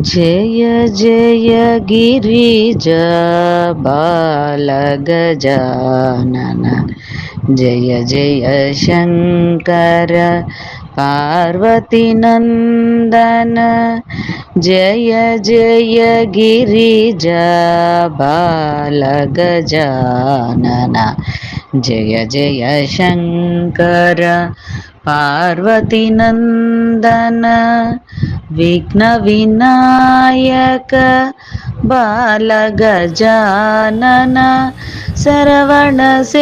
जय जय गिरिजा बालगजानन जय जय शङ्कर पार्वतीनन्दन जय जय गिरिजा बालगजानन जय जय शङ्कर पार्वतीनन्दन विघ्नविनायक बालगजानन सरवणसेवित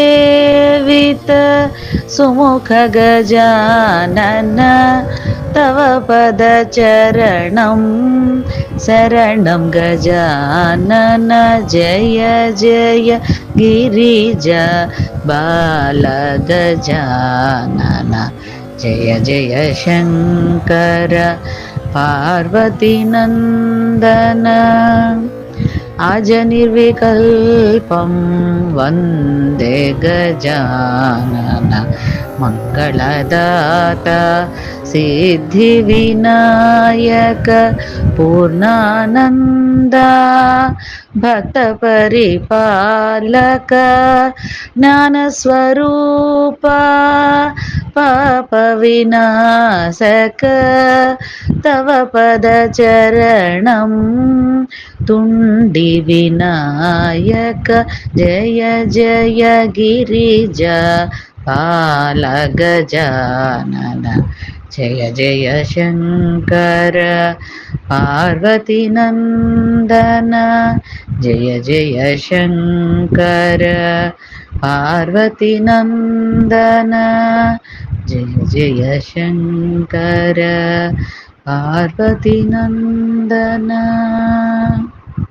सुमुख गजानन तव पदचरणं शरणं गजानन जय जय गिरिजा बालगजानन जय जय शङ्कर पार्वतीनन्दन आजनिर्विकल्पं वन्दे गजानन मङ्गलदाता सिद्धिविनायक पूर्णानन्दा भक्तपरिपालक ज्ञानस्वरूपा पापविनाशक तव पदचरणं तुण्डिविनायक जय जय गिरिजा बालगजानन जय जय शङ्कर पार्वतीनन्दन जय जय शङ्कर पार्वतीनन्दन जय जय शङ्कर पार्वतीनन्दन।